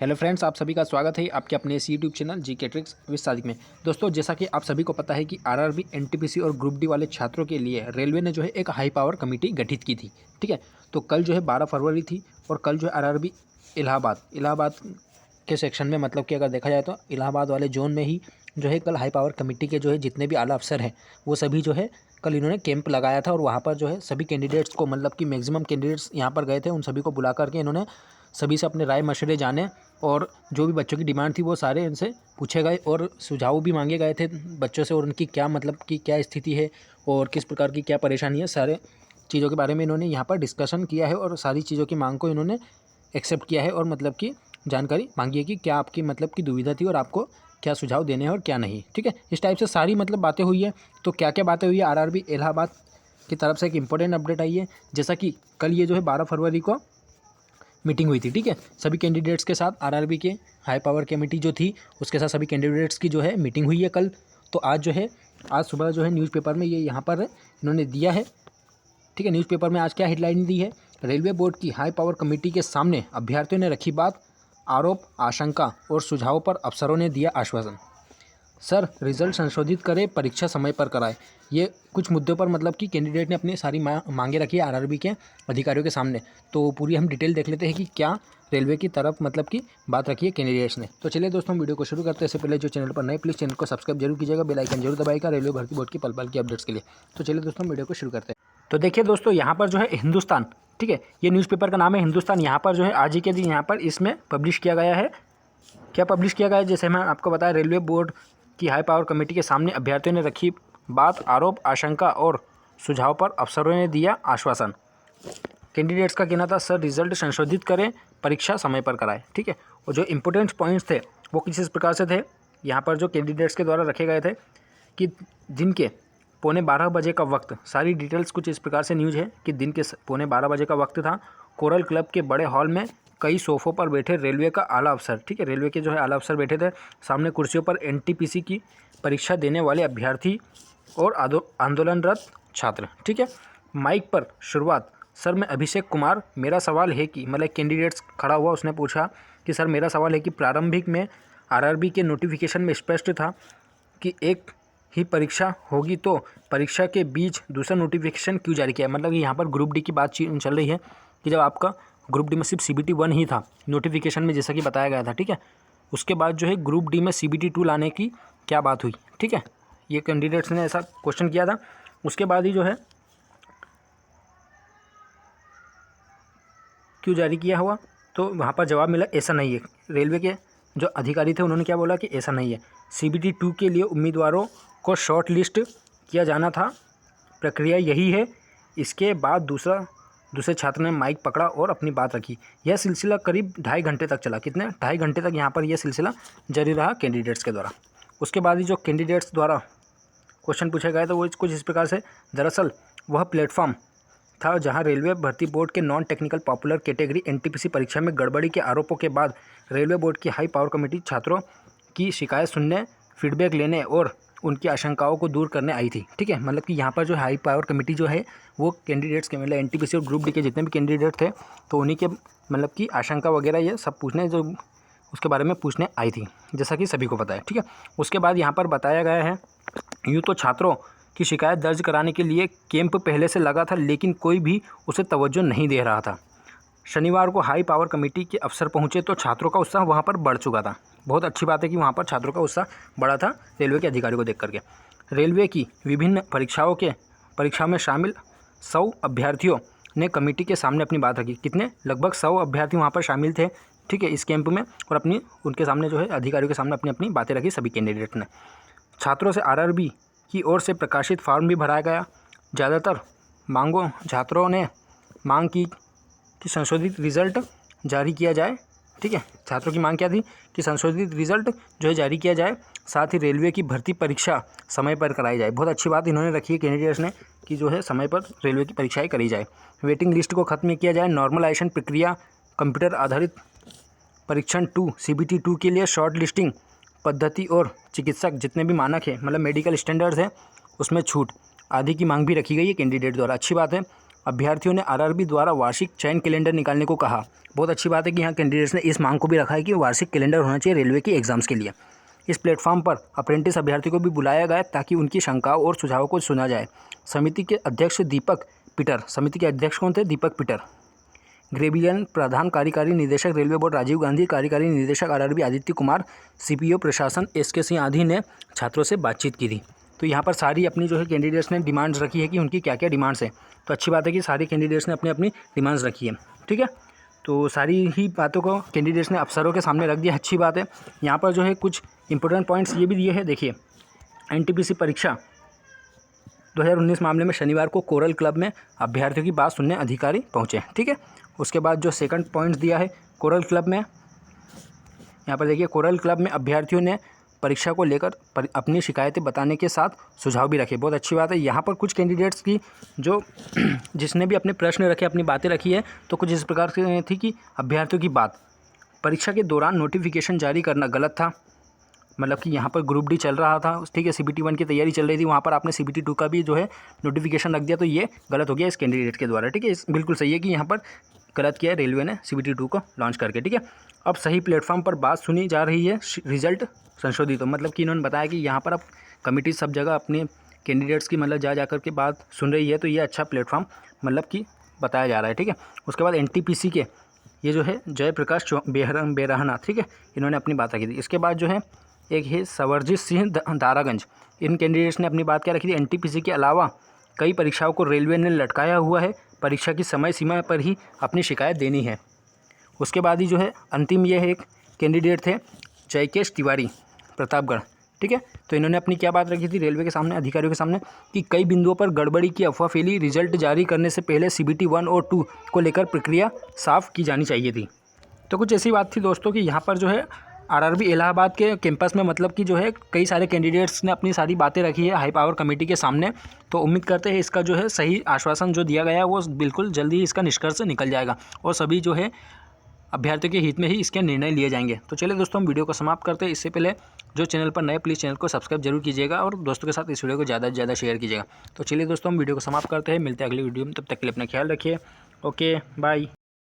Hello friends, आप सभी का स्वागत है आपके अपने इस YouTube channel GK tricks with Sadiq में। दोस्तों, जैसा कि आप सभी को पता है कि आरआरबी, एनटीपीसी और ग्रुप डी वाले छात्रों के लिए रेलवे ने जो है एक हाई पावर कमेटी गठित की थी। ठीक है, तो कल जो है 12 फरवरी थी और कल जो है आरआरबी इलाहाबाद के सेक्शन में, मतलब कि अगर देखा जाए तो इलाहाबाद वाले जोन में ही जो है कल हाई पावर कमेटी के जो है जितने भी आला अफसर हैं वो सभी जो है कल इन्होंने कैंप लगाया था और वहाँ पर जो है सभी कैंडिडेट्स को, मतलब कि मैक्सिमम कैंडिडेट्स यहाँ पर गए थे, उन सभी को बुला करके इन्होंने सभी से अपने राय मशवरे जाने और जो भी बच्चों की डिमांड थी वो सारे इनसे पूछे गए और सुझाव भी मांगे गए थे बच्चों से, और उनकी क्या, मतलब कि क्या स्थिति है और किस प्रकार की क्या परेशानी है, सारे चीज़ों के बारे में इन्होंने यहाँ पर डिस्कशन किया है और सारी चीज़ों की मांग को इन्होंने एक्सेप्ट किया है और मतलब कि जानकारी मांगी है कि क्या आपकी मतलब की दुविधा थी और आपको क्या सुझाव देने हैं और क्या नहीं। ठीक है, इस टाइप से सारी मतलब बातें हुई है। तो क्या क्या बातें हुई है, आरआरबी इलाहाबाद की तरफ से एक इम्पोर्टेंट अपडेट आई है। जैसा कि कल ये जो है 12 फरवरी को मीटिंग हुई थी। ठीक है, सभी कैंडिडेट्स के साथ आरआरबी के हाई पावर कमेटी जो थी उसके साथ सभी कैंडिडेट्स की जो है मीटिंग हुई है कल। तो आज जो है, आज सुबह जो है न्यूज़पेपर में ये यहाँ पर इन्होंने दिया है। ठीक है, न्यूज़पेपर में आज क्या हेडलाइन दी है, रेलवे बोर्ड की हाई पावर कमेटी के सामने अभ्यर्थियों ने रखी बात, आरोप, आशंका और सुझावों पर अफसरों ने दिया आश्वासन। सर, रिजल्ट संशोधित करें, परीक्षा समय पर कराएं। ये कुछ मुद्दों पर मतलब कि कैंडिडेट ने अपनी सारी मांगे रखी है आरआरबी के अधिकारियों के सामने। तो पूरी हम डिटेल देख लेते हैं कि क्या रेलवे की तरफ मतलब कि बात रखी है कैंडिडेट्स ने। तो चलिए दोस्तों, वीडियो को शुरू करते हैं। इससे पहले जो चैनल पर नए, प्लीज़ चैनल को सब्सक्राइब जरूर कीजिएगा, बेल आइकन जरूर दबाइएगा रेलवे भर्ती बोर्ड की पल पल की अपडेट्स के लिए। तो चलिए दोस्तों, वीडियो को शुरू करते हैं। तो देखिए दोस्तों, यहाँ पर जो है हिंदुस्तान, ठीक है, ये न्यूज़पेपर का नाम है हिंदुस्तान। यहाँ पर जो है आज ही के दिन यहाँ पर इसमें पब्लिश किया गया है। क्या पब्लिश किया गया है, जैसे मैं आपको बताया, रेलवे बोर्ड की हाई पावर कमेटी के सामने अभ्यर्थियों ने रखी बात, आरोप, आशंका और सुझाव पर अफसरों ने दिया आश्वासन। कैंडिडेट्स का कहना था, सर रिजल्ट संशोधित करें, परीक्षा समय पर कराएं। ठीक है, और जो इंपॉर्टेंट पॉइंट्स थे वो किस इस प्रकार से थे, यहाँ पर जो कैंडिडेट्स के द्वारा रखे गए थे कि दिन के 11:15 बजे का वक्त, सारी डिटेल्स कुछ इस प्रकार से न्यूज़ है कि दिन के 11:15 बजे का वक्त था। कोरल क्लब के बड़े हॉल में कई सोफ़ों पर बैठे रेलवे का आला अफसर, ठीक है, रेलवे के जो है आला अफसर बैठे थे। सामने कुर्सियों पर एनटीपीसी की परीक्षा देने वाले अभ्यर्थी और आंदोलनरत छात्र। ठीक है, माइक पर शुरुआत, सर मैं अभिषेक कुमार, मेरा सवाल है कि, मतलब कैंडिडेट्स खड़ा हुआ, उसने पूछा कि सर मेरा सवाल है कि प्रारंभिक में आरआरबी के नोटिफिकेशन में स्पष्ट था कि एक ही परीक्षा होगी, तो परीक्षा के बीच दूसरा नोटिफिकेशन क्यों जारी किया। मतलब यहाँ पर ग्रुप डी की बात चल रही है कि जब आपका ग्रुप डी में सिर्फ CBT 1 ही था नोटिफिकेशन में, जैसा कि बताया गया था। ठीक है, उसके बाद जो है ग्रुप डी में CBT 2 लाने की क्या बात हुई। ठीक है, ये कैंडिडेट्स ने ऐसा क्वेश्चन किया था। उसके बाद ही जो है क्यों जारी किया हुआ, तो वहाँ पर जवाब मिला ऐसा नहीं है। रेलवे के जो अधिकारी थे उन्होंने क्या बोला कि ऐसा नहीं है, CBT 2 के लिए उम्मीदवारों को शॉर्ट लिस्ट किया जाना था, प्रक्रिया यही है। इसके बाद दूसरे छात्र ने माइक पकड़ा और अपनी बात रखी। यह सिलसिला करीब 2.5 घंटे तक चला। कितने 2.5 घंटे तक यहाँ पर यह सिलसिला जारी रहा कैंडिडेट्स के द्वारा। उसके बाद ही जो कैंडिडेट्स द्वारा क्वेश्चन पूछे गए तो वो कुछ इस प्रकार से, दरअसल वह प्लेटफॉर्म था जहां रेलवे भर्ती बोर्ड के non technical popular category NTPC परीक्षा में गड़बड़ी के आरोपों के बाद रेलवे बोर्ड की हाई पावर कमेटी छात्रों की शिकायत सुनने, फीडबैक लेने और उनकी आशंकाओं को दूर करने आई थी। ठीक है, मतलब कि यहाँ पर जो हाई पावर कमेटी जो है वो कैंडिडेट्स के, मतलब एनटीपीसी और ग्रुप डी के जितने भी कैंडिडेट थे तो उन्हीं के मतलब कि आशंका वगैरह ये सब पूछने, जो उसके बारे में पूछने आई थी, जैसा कि सभी को पता है। ठीक है, उसके बाद यहाँ पर बताया गया है, यूँ तो छात्रों की शिकायत दर्ज कराने के लिए कैंप पहले से लगा था, लेकिन कोई भी उसे तवज्जो नहीं दे रहा था। शनिवार को हाई पावर कमेटी के अफसर पहुंचे तो छात्रों का उत्साह वहां पर बढ़ चुका था। बहुत अच्छी बात है कि वहां पर छात्रों का उत्साह बढ़ा था रेलवे के अधिकारियों को देख करके। रेलवे की विभिन्न परीक्षा में शामिल 100 अभ्यर्थियों ने कमेटी के सामने अपनी बात रखी। कितने, लगभग 100 अभ्यर्थी वहाँ पर शामिल थे। ठीक है, इस कैंप में, और उनके सामने जो है अधिकारियों के सामने अपनी अपनी बातें रखी सभी कैंडिडेट ने। छात्रों से आरआरबी की ओर से प्रकाशित फॉर्म भी भराया गया। ज़्यादातर मांगों, छात्रों ने मांग की कि संशोधित रिज़ल्ट जारी किया जाए। ठीक है, छात्रों की मांग क्या थी कि संशोधित रिज़ल्ट जो है जारी किया जाए, साथ ही रेलवे की भर्ती परीक्षा समय पर कराई जाए। बहुत अच्छी बात इन्होंने रखी है कैंडिडेट्स ने कि जो है समय पर रेलवे की परीक्षाएँ करी जाए। वेटिंग लिस्ट को ख़त्म किया जाए, नॉर्मलाइजेशन प्रक्रिया, कंप्यूटर आधारित परीक्षण 2 CBT 2 के लिए शॉर्ट लिस्टिंग पद्धति और चिकित्सक जितने भी मानक है, मतलब मेडिकल स्टैंडर्ड्स हैं, उसमें छूट आदि की मांग भी रखी गई है कैंडिडेट द्वारा। अच्छी बात है। अभ्यर्थियों ने आरआरबी द्वारा वार्षिक चयन कैलेंडर निकालने को कहा। बहुत अच्छी बात है कि यहाँ कैंडिडेट्स ने इस मांग को भी रखा है कि वार्षिक कैलेंडर होना चाहिए रेलवे के एग्जाम्स के लिए। इस प्लेटफॉर्म पर अप्रेंटिस अभ्यर्थियों को भी बुलाया गया ताकि उनकी शंकाओं और सुझावों को सुना जाए। समिति के अध्यक्ष दीपक पीटर, समिति के अध्यक्ष कौन थे? दीपक पीटर। ग्रेबिलियन प्रधान कार्यकारी निदेशक रेलवे बोर्ड राजीव गांधी, कार्यकारी निदेशक आरआरबी आदित्य कुमार, सीपीओ प्रशासन एसके सिंह आदि ने छात्रों से बातचीत की थी। तो यहाँ पर सारी अपनी जो है कैंडिडेट्स ने डिमांड्स रखी है कि उनकी क्या क्या डिमांड्स है। तो अच्छी बात है कि सारे कैंडिडेट्स ने अपनी अपनी डिमांड्स रखी है, ठीक है। तो सारी ही बातों को कैंडिडेट्स ने अफसरों के सामने रख दिया, अच्छी बात है। यहाँ पर जो है कुछ इंपॉर्टेंट पॉइंट्स ये भी दिए हैं, देखिए। एनटीपीसी परीक्षा 2019 मामले में शनिवार को कोरल क्लब में अभ्यर्थियों की बात सुनने अधिकारी पहुँचे, ठीक है। उसके बाद जो सेकंड पॉइंट्स दिया है कोरल क्लब में, यहाँ पर देखिए, कोरल क्लब में अभ्यर्थियों ने परीक्षा को लेकर अपनी शिकायतें बताने के साथ सुझाव भी रखे। बहुत अच्छी बात है। यहाँ पर कुछ कैंडिडेट्स की जो जिसने भी अपने प्रश्न रखे, अपनी बातें रखी है, तो कुछ इस प्रकार से थी कि अभ्यर्थियों की बात, परीक्षा के दौरान नोटिफिकेशन जारी करना गलत था। मतलब कि यहाँ पर ग्रुप डी चल रहा था, ठीक है, CBT 1 की तैयारी चल रही थी, वहाँ पर आपने CBT 2 का भी जो है नोटिफिकेशन रख दिया, तो ये गलत हो गया इस कैंडिडेट के द्वारा, ठीक है। बिल्कुल सही है कि यहाँ पर गलत किया है रेलवे ने CBT 2 को लॉन्च करके, ठीक है। अब सही प्लेटफॉर्म पर बात सुनी जा रही है, रिजल्ट संशोधित हो, मतलब कि इन्होंने बताया कि यहाँ पर अब कमेटी सब जगह अपने कैंडिडेट्स की मतलब जा कर के बात सुन रही है, तो ये अच्छा प्लेटफॉर्म मतलब कि बताया जा रहा है, ठीक है। उसके बाद NTPC के ये जो है जयप्रकाश बेरहना, ठीक है, इन्होंने अपनी बात रखी थी। इसके बाद जो है एक है सवरजीत सिंह दारागंज, इन कैंडिडेट्स ने अपनी बात क्या रखी थी? NTPC के अलावा कई परीक्षाओं को रेलवे ने लटकाया हुआ है, परीक्षा की समय सीमा पर ही अपनी शिकायत देनी है। उसके बाद ही जो है अंतिम ये है एक कैंडिडेट थे जयकेश तिवारी प्रतापगढ़, ठीक है। तो इन्होंने अपनी क्या बात रखी थी रेलवे के सामने, अधिकारियों के सामने, कि कई बिंदुओं पर गड़बड़ी की अफवाह फैली, रिजल्ट जारी करने से पहले CBT 1 और 2 को लेकर प्रक्रिया साफ की जानी चाहिए थी। तो कुछ ऐसी बात थी दोस्तों कि यहाँ पर जो है आरआरबी इलाहाबाद के कैंपस में मतलब कि जो है कई सारे कैंडिडेट्स ने अपनी सारी बातें रखी है हाई पावर कमेटी के सामने। तो उम्मीद करते हैं इसका जो है सही आश्वासन जो दिया गया है वो बिल्कुल जल्दी इसका निष्कर्ष निकल जाएगा और सभी जो है अभ्यर्थियों के हित में ही इसके निर्णय लिए जाएंगे। तो चलिए दोस्तों, हम वीडियो को समाप्त करते हैं। इससे पहले जो चैनल पर नए, प्लीज़ चैनल को सब्सक्राइब जरूर कीजिएगा और दोस्तों के साथ इस वीडियो को ज़्यादा से ज़्यादा शेयर कीजिएगा। तो चलिए दोस्तों, हम वीडियो को समाप्त करते हैं, मिलते हैं अगली वीडियो में, तब तक के लिए अपना ख्याल रखिए। Okay, bye.